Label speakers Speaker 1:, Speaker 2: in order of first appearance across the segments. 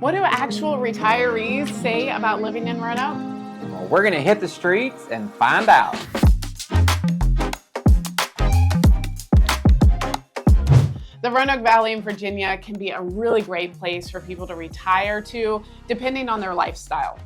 Speaker 1: What do actual retirees say about living in Roanoke?
Speaker 2: Well, we're going to hit the streets and find out.
Speaker 1: The Roanoke Valley in Virginia can be a really great place for people to retire to, depending on their lifestyle.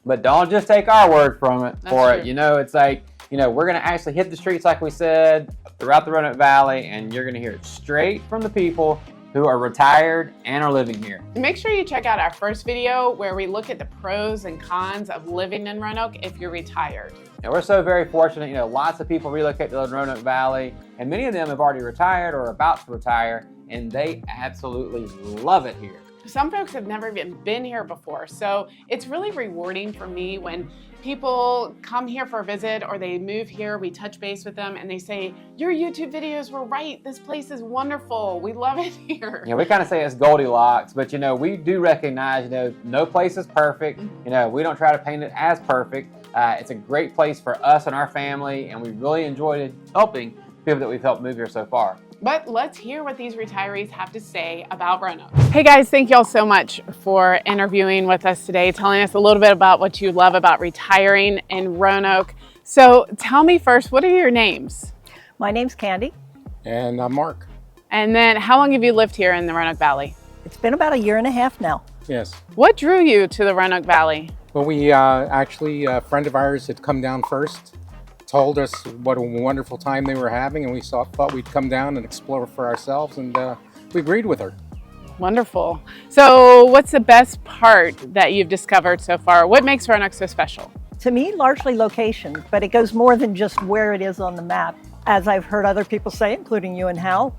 Speaker 2: But don't just take our word from it
Speaker 1: That's
Speaker 2: for
Speaker 1: true.
Speaker 2: it. You know, it's like, we're going to actually hit the streets like we said throughout the Roanoke Valley, and you're going to hear it straight from the people who are retired and are living here.
Speaker 1: Make sure you check out our first video where we look at the pros and cons of living in Roanoke if you're retired.
Speaker 2: And we're so very fortunate, lots of people relocate to the Roanoke Valley, and many of them have already retired or are about to retire, and they absolutely love it here.
Speaker 1: Some folks have never even been here before, so it's really rewarding for me when people come here for a visit or they move here, we touch base with them and they say, your YouTube videos were right, this place is wonderful, we love it here.
Speaker 2: We kind of say it's Goldilocks, but we do recognize, no place is perfect. We don't try to paint it as perfect. It's a great place for us and our family, and we really enjoyed helping people that we've helped move here so far.
Speaker 1: But let's hear what these retirees have to say about Roanoke. Hey guys, thank y'all so much for interviewing with us today, telling us a little bit about what you love about retiring in Roanoke. So tell me first, what are your names?
Speaker 3: My name's Candy.
Speaker 4: And I'm Mark.
Speaker 1: And then how long have you lived here in the Roanoke Valley?
Speaker 3: It's been about 1.5 years now.
Speaker 4: Yes.
Speaker 1: What drew you to the Roanoke Valley?
Speaker 4: Well, we actually, a friend of ours had come down first, told us what a wonderful time they were having, and we thought we'd come down and explore for ourselves, and we agreed with her.
Speaker 1: Wonderful. So what's the best part that you've discovered so far? What makes Roanoke so special?
Speaker 3: To me, largely location, but it goes more than just where it is on the map. As I've heard other people say, including you and Hal,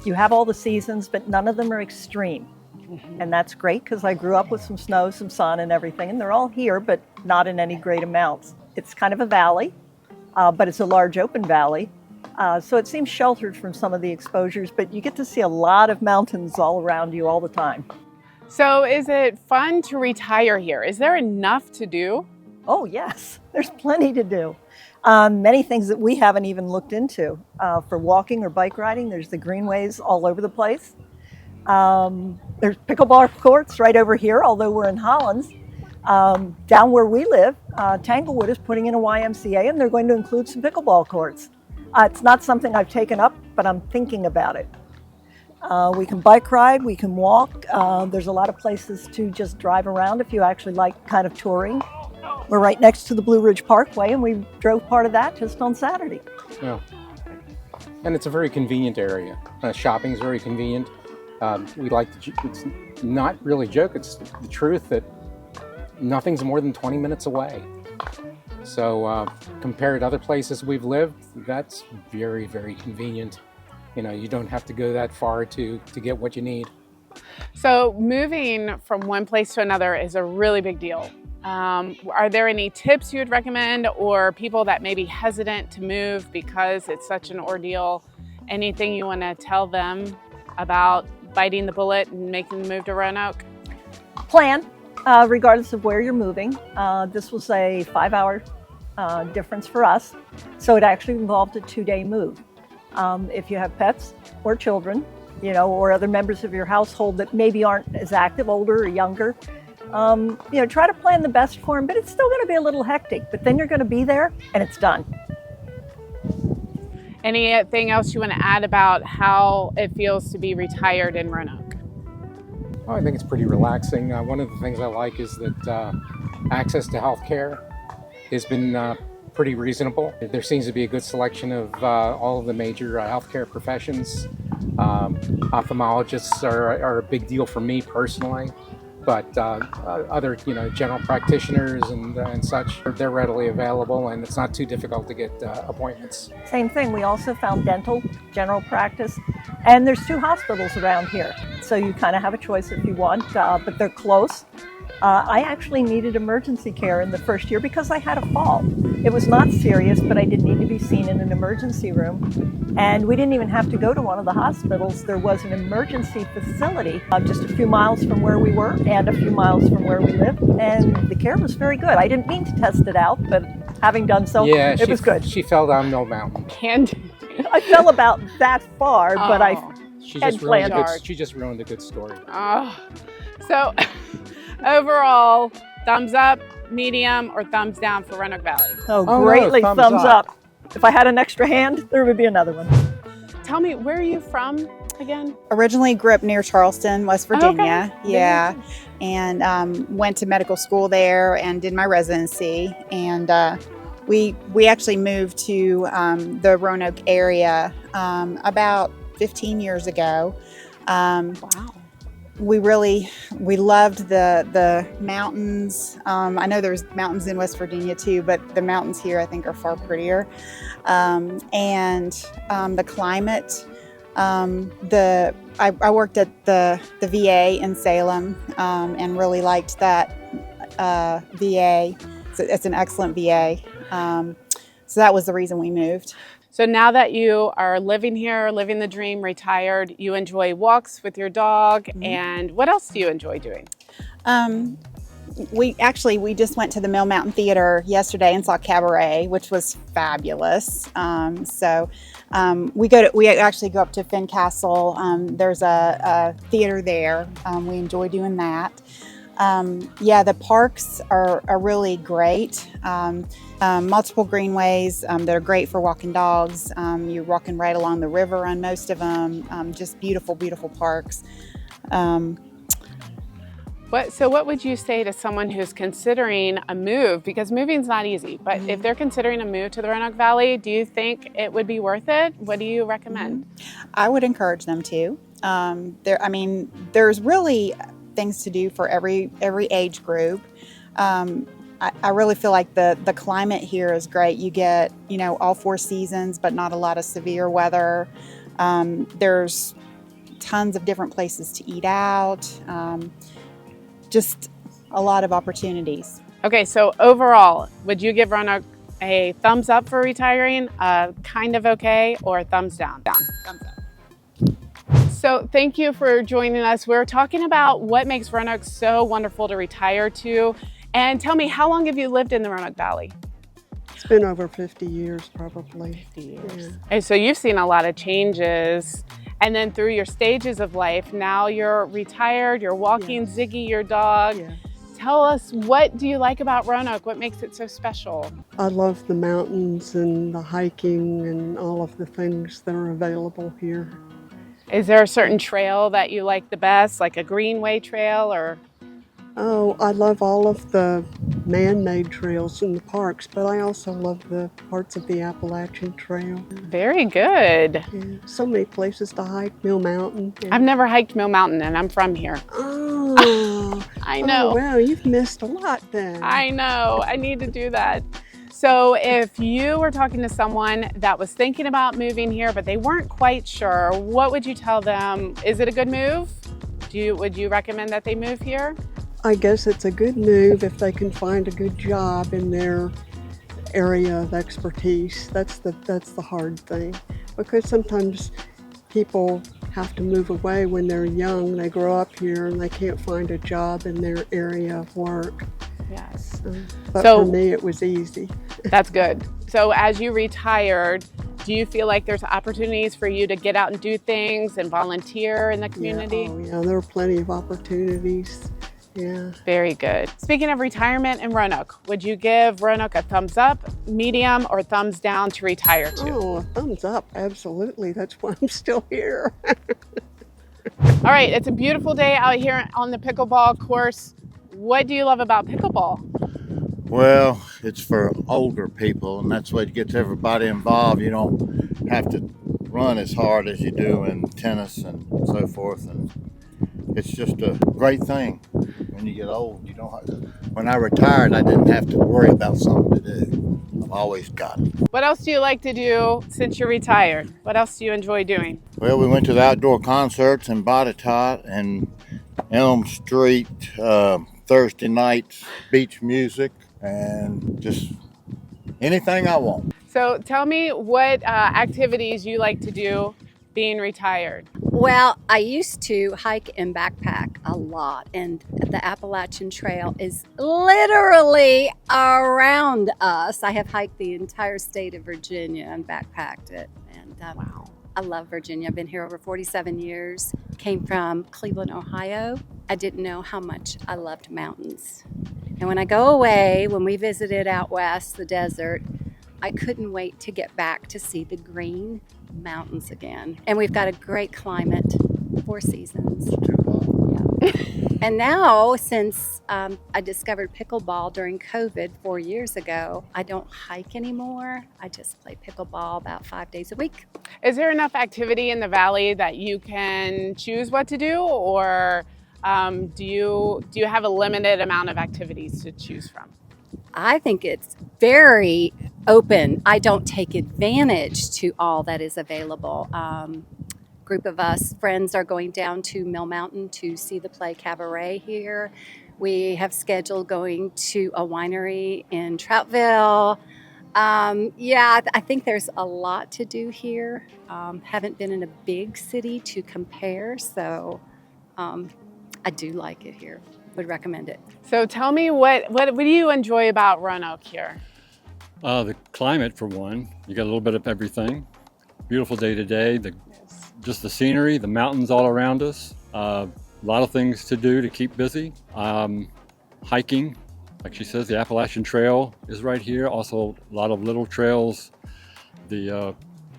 Speaker 3: you have all the seasons, but none of them are extreme. And that's great because I grew up with some snow, some sun and everything, and they're all here, but not in any great amounts. It's kind of a valley, but it's a large open valley. So it seems sheltered from some of the exposures, but you get to see a lot of mountains all around you all the time.
Speaker 1: So is it fun to retire here? Is there enough to do?
Speaker 3: Oh yes, there's plenty to do. Many things that we haven't even looked into. For walking or bike riding, there's the greenways all over the place. There's pickleball courts right over here, although we're in Hollands. Down where we live, Tanglewood is putting in a YMCA, and they're going to include some pickleball courts. It's not something I've taken up, but I'm thinking about it. We can bike ride, we can walk. There's a lot of places to just drive around if you actually like kind of touring. We're right next to the Blue Ridge Parkway, and we drove part of that just on Saturday.
Speaker 4: Yeah. And it's a very convenient area. Shopping's very convenient. We like it's not really a joke, it's the truth that nothing's more than 20 minutes away. So compared to other places we've lived, that's very, very convenient. You don't have to go that far to get what you need.
Speaker 1: So moving from one place to another is a really big deal. Are there any tips you would recommend, or people that may be hesitant to move because it's such an ordeal? Anything you want to tell them about biting the bullet and making the move to Roanoke?
Speaker 3: Plan, regardless of where you're moving. This was a 5-hour difference for us, so it actually involved a 2-day move. If you have pets or children, or other members of your household that maybe aren't as active, older or younger, try to plan the best for them, but it's still going to be a little hectic, but then you're going to be there and it's done.
Speaker 1: Anything else you want to add about how it feels to be retired in Roanoke?
Speaker 4: Oh, I think it's pretty relaxing. One of the things I like is that access to health care has been pretty reasonable. There seems to be a good selection of all of the major healthcare professions. Ophthalmologists are a big deal for me personally, but other general practitioners and such, they're readily available, and it's not too difficult to get appointments.
Speaker 3: Same thing, we also found dental, general practice, and there's 2 hospitals around here. So you kind of have a choice if you want, but they're close. I actually needed emergency care in the first year because I had a fall. It was not serious, but I did need to be seen in an emergency room. And we didn't even have to go to one of the hospitals. There was an emergency facility just a few miles from where we were and a few miles from where we lived. And the care was very good. I didn't mean to test it out, but having done so, it was good.
Speaker 4: She fell down Mill Mountain.
Speaker 3: I fell about that far, but I
Speaker 4: She just ruined a good story.
Speaker 1: Oh. So overall, thumbs up, medium, or thumbs down for Roanoke Valley?
Speaker 3: Oh,
Speaker 4: no,
Speaker 3: greatly
Speaker 4: thumbs
Speaker 3: thumbs
Speaker 4: up.
Speaker 3: up. If I had an extra hand, there would be another one.
Speaker 1: Tell me, where are you from again?
Speaker 5: Originally grew up near Charleston, West Virginia.
Speaker 1: Okay.
Speaker 5: Yeah. And went to medical school there and did my residency. And we actually moved to the Roanoke area about 15 years ago.
Speaker 1: Wow.
Speaker 5: We loved the mountains. I know there's mountains in West Virginia too, but the mountains here I think are far prettier. And the climate. I worked at the VA in Salem and really liked that VA. It's an excellent VA. So that was the reason we moved.
Speaker 1: So now that you are living here, living the dream, retired, you enjoy walks with your dog, and what else do you enjoy doing?
Speaker 5: We just went to the Mill Mountain Theater yesterday and saw Cabaret, which was fabulous. We actually go up to Fincastle. There's a theater there. We enjoy doing that. The parks are really great. Multiple greenways that are great for walking dogs. You're walking right along the river on most of them. Just beautiful, beautiful parks.
Speaker 1: What would you say to someone who's considering a move? Because moving's not easy, but if they're considering a move to the Roanoke Valley, do you think it would be worth it? What do you recommend?
Speaker 5: I would encourage them to. There's really things to do for every age group. I really feel like the climate here is great. You get, all 4 seasons, but not a lot of severe weather. There's tons of different places to eat out. Just a lot of opportunities.
Speaker 1: Okay, so overall, would you give Roanoke a thumbs up for retiring, kind of okay, or thumbs down?
Speaker 5: Thumbs up.
Speaker 1: So thank you for joining us. We're talking about what makes Roanoke so wonderful to retire to. And tell me, how long have you lived in the Roanoke Valley?
Speaker 6: It's been over 50 years, probably.
Speaker 1: 50 years.
Speaker 6: Yeah.
Speaker 1: And so you've seen a lot of changes. And then through your stages of life, now you're retired, you're walking Ziggy, your dog.
Speaker 6: Yeah.
Speaker 1: Tell us, what do you like about Roanoke? What makes it so special?
Speaker 6: I love the mountains and the hiking and all of the things that are available here.
Speaker 1: Is there a certain trail that you like the best, like a greenway trail or?
Speaker 6: Oh, I love all of the man-made trails in the parks, but I also love the parts of the Appalachian Trail.
Speaker 1: Very good.
Speaker 6: Yeah, so many places to hike, Mill Mountain. Yeah.
Speaker 1: I've never hiked Mill Mountain and I'm from here.
Speaker 6: Oh,
Speaker 1: I know.
Speaker 6: Oh, wow, you've missed a lot then.
Speaker 1: I know. I need to do that. So if you were talking to someone that was thinking about moving here, but they weren't quite sure, what would you tell them? Is it a good move? Would you recommend that they move here?
Speaker 6: I guess it's a good move if they can find a good job in their area of expertise. That's the hard thing, because sometimes people have to move away when they're young. They grow up here and they can't find a job in their area of work.
Speaker 1: Yes.
Speaker 6: But
Speaker 1: So-
Speaker 6: for me, it was easy.
Speaker 1: That's good. So as you retired, do you feel like there's opportunities for you to get out and do things and volunteer in the community?
Speaker 6: Yeah, oh yeah, there are plenty of opportunities. Yeah.
Speaker 1: Very good. Speaking of retirement in Roanoke, would you give Roanoke a thumbs up, medium, or thumbs down to retire to?
Speaker 6: Oh, a thumbs up, absolutely. That's why I'm still here.
Speaker 1: All right, it's a beautiful day out here on the pickleball course. What do you love about pickleball?
Speaker 7: Well, it's for older people, and that's what gets everybody involved. You don't have to run as hard as you do in tennis and so forth, and it's just a great thing. When you get old, you don't have to. When I retired, I didn't have to worry about something to do. I've always got it.
Speaker 1: What else do you like to do since you're retired? What else do you enjoy doing?
Speaker 7: Well, we went to the outdoor concerts in Botetourt and Elm Street, Thursday nights, beach music, and just anything I want.
Speaker 1: So tell me what activities you like to do being retired.
Speaker 8: Well, I used to hike and backpack a lot, and the Appalachian Trail is literally around us. I have hiked the entire state of Virginia and backpacked it, and
Speaker 1: Wow.
Speaker 8: I love Virginia. I've been here over 47 years. Came from Cleveland, Ohio, I didn't know how much I loved mountains. And when I go away, when we visited out west, the desert, I couldn't wait to get back to see the green mountains again. And we've got a great climate, 4 seasons. Yeah. And now, since I discovered pickleball during COVID 4 years ago, I don't hike anymore. I just play pickleball about 5 days a week.
Speaker 1: Is there enough activity in the valley that you can choose what to do, or do you have a limited amount of activities to choose from?
Speaker 8: I think it's very open. I don't take advantage to all that is available. Group of us friends are going down to Mill Mountain to see the play Cabaret here. We have scheduled going to a winery in Troutville. I think there's a lot to do here. Haven't been in a big city to compare, so I do like it here. Would recommend it.
Speaker 1: So tell me, what do you enjoy about Roanoke here?
Speaker 9: The climate, for one. You got a little bit of everything. Beautiful day to day. Just the scenery, the mountains all around us. A lot of things to do to keep busy. Hiking, like she says, the Appalachian Trail is right here. Also, a lot of little trails. The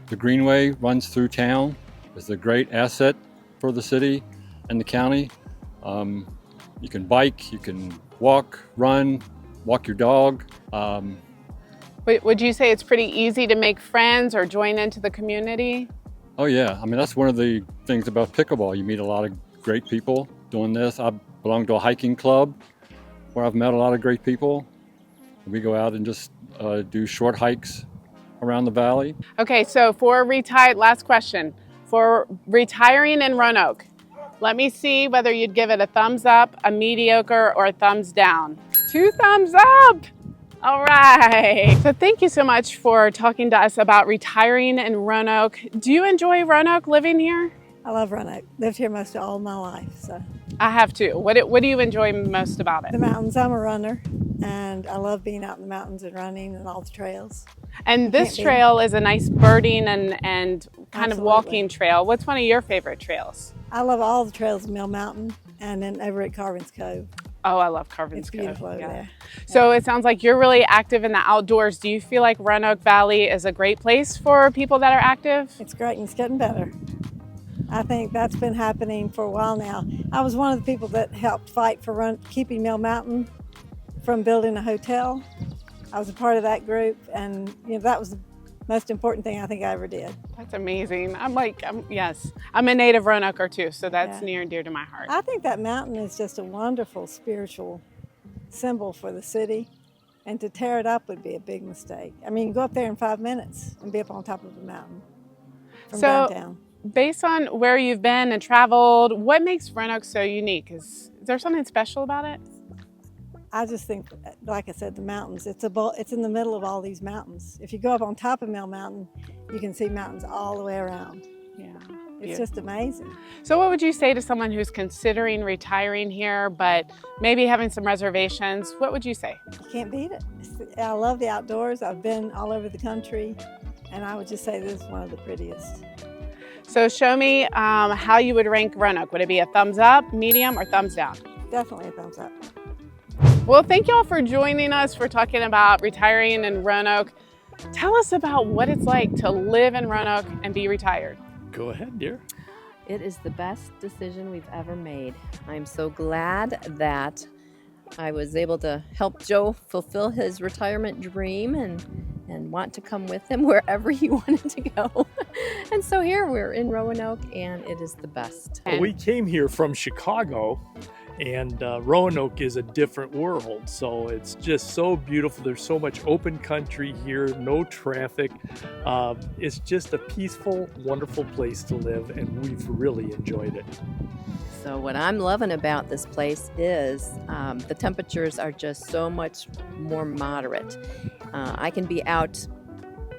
Speaker 9: Greenway runs through town. It's a great asset for the city and the county. You can bike, you can walk, run, walk your dog.
Speaker 1: Would you say it's pretty easy to make friends or join into the community?
Speaker 9: Oh yeah, I mean, that's one of the things about pickleball. You meet a lot of great people doing this. I belong to a hiking club where I've met a lot of great people. We go out and just do short hikes around the valley.
Speaker 1: Okay, so last question. For retiring in Roanoke, let me see whether you'd give it a thumbs up, a mediocre, or a thumbs down. 2 thumbs up! All right. So thank you so much for talking to us about retiring in Roanoke. Do you enjoy Roanoke, living here?
Speaker 10: I love Roanoke. Lived here most of all my life, so.
Speaker 1: I have too. What do you enjoy most about it?
Speaker 10: The mountains. I'm a runner, and I love being out in the mountains and running and all the trails.
Speaker 1: And this trail is a nice birding and kind
Speaker 10: Absolutely.
Speaker 1: of walking trail. What's one of your favorite trails?
Speaker 10: I love all the trails in Mill Mountain and then over at Carvin's Cove.
Speaker 1: Oh, I love Carvin's
Speaker 10: It's
Speaker 1: Cove.
Speaker 10: beautiful over there.
Speaker 1: So it sounds like you're really active in the outdoors. Do you feel like Roanoke Valley is a great place for people that are active?
Speaker 10: It's great, and it's getting better. I think that's been happening for a while now. I was one of the people that helped fight for keeping Mill Mountain from building a hotel. I was a part of that group, and that was the most important thing I think I ever did.
Speaker 1: That's amazing. I'm a native Roanoker too, so that's near and dear to my heart.
Speaker 10: I think that mountain is just a wonderful spiritual symbol for the city, and to tear it up would be a big mistake. I mean, you go up there in 5 minutes and be up on top of the mountain from downtown.
Speaker 1: Based on where you've been and traveled, what makes Roanoke so unique? Is there something special about it?
Speaker 10: I just think, like I said, the mountains. It's in the middle of all these mountains. If you go up on top of Mill Mountain, you can see mountains all the way around.
Speaker 1: Yeah,
Speaker 10: it's just amazing.
Speaker 1: So what would you say to someone who's considering retiring here, but maybe having some reservations? What would you say?
Speaker 10: You can't beat it. I love the outdoors. I've been all over the country, and I would just say this is one of the prettiest.
Speaker 1: So show me how you would rank Roanoke. Would it be a thumbs up, medium, or thumbs down?
Speaker 10: Definitely a thumbs up.
Speaker 1: Well, thank you all for joining us for talking about retiring in Roanoke. Tell us about what it's like to live in Roanoke and be retired.
Speaker 11: Go ahead, dear.
Speaker 12: It is the best decision we've ever made. I'm so glad that I was able to help Joe fulfill his retirement dream and want to come with him wherever he wanted to go. And so here we're in Roanoke, and it is the best.
Speaker 11: Well, we came here from Chicago, and Roanoke is a different world. So it's just so beautiful. There's so much open country here, no traffic. It's just a peaceful, wonderful place to live, and we've really enjoyed it.
Speaker 12: So what I'm loving about this place is the temperatures are just so much more moderate. I can be out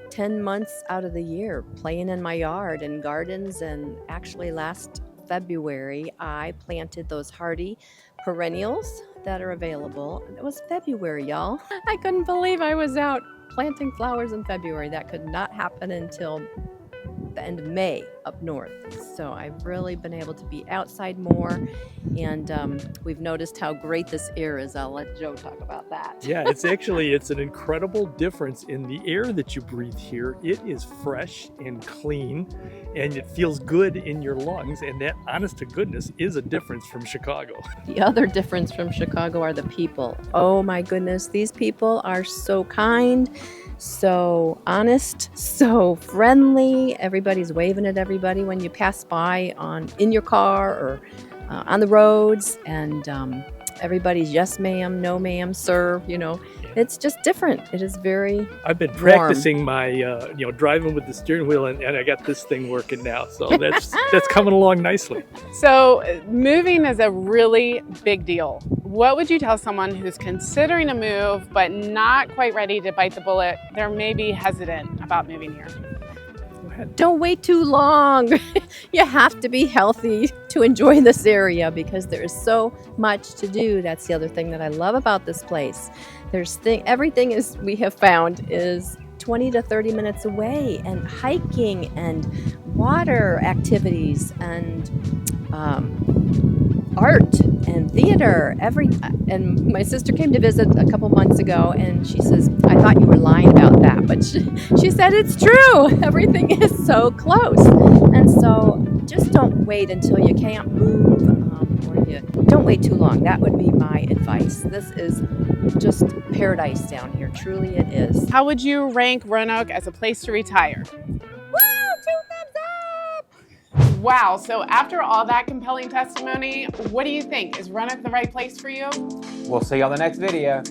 Speaker 12: 10 months out of the year playing in my yard and gardens, and actually last February I planted those hardy perennials that are available. It was February, y'all. I couldn't believe I was out planting flowers in February. That could not happen until the end of May. up north. So I've really been able to be outside more, and we've noticed how great this air is. I'll let Joe talk about that.
Speaker 11: Yeah, it's an incredible difference in the air that you breathe here. It is fresh and clean, and it feels good in your lungs, and that, honest to goodness, is a difference from Chicago.
Speaker 12: The other difference from Chicago are the people. Oh my goodness, these people are so kind, so honest, so friendly. Everybody's waving at everybody when you pass by in your car or on the roads, and everybody's yes ma'am, no ma'am, sir, It's just different. It is very
Speaker 11: I've been
Speaker 12: warm.
Speaker 11: practicing my driving with the steering wheel, and I got this thing working now, so that's coming along nicely.
Speaker 1: So moving is a really big deal. What would you tell someone who's considering a move but not quite ready to bite the bullet? They're maybe hesitant about moving here.
Speaker 12: Don't wait too long. You have to be healthy to enjoy this area because there is so much to do. That's the other thing that I love about this place. Everything we have found is 20 to 30 minutes away, and hiking and water activities and art and theater. And my sister came to visit a couple months ago, and she says, I thought you were lying about that, but she said it's true. Everything is so close. And so just don't wait until you can't move, or you don't wait too long. That would be my advice. This is just paradise down here. Truly it is.
Speaker 1: How would you rank Roanoke as a place to retire?
Speaker 12: Woo! 2 thumbs up!
Speaker 1: Wow, so after all that compelling testimony, what do you think? Is Roanoke the right place for you?
Speaker 2: We'll see you on the next video.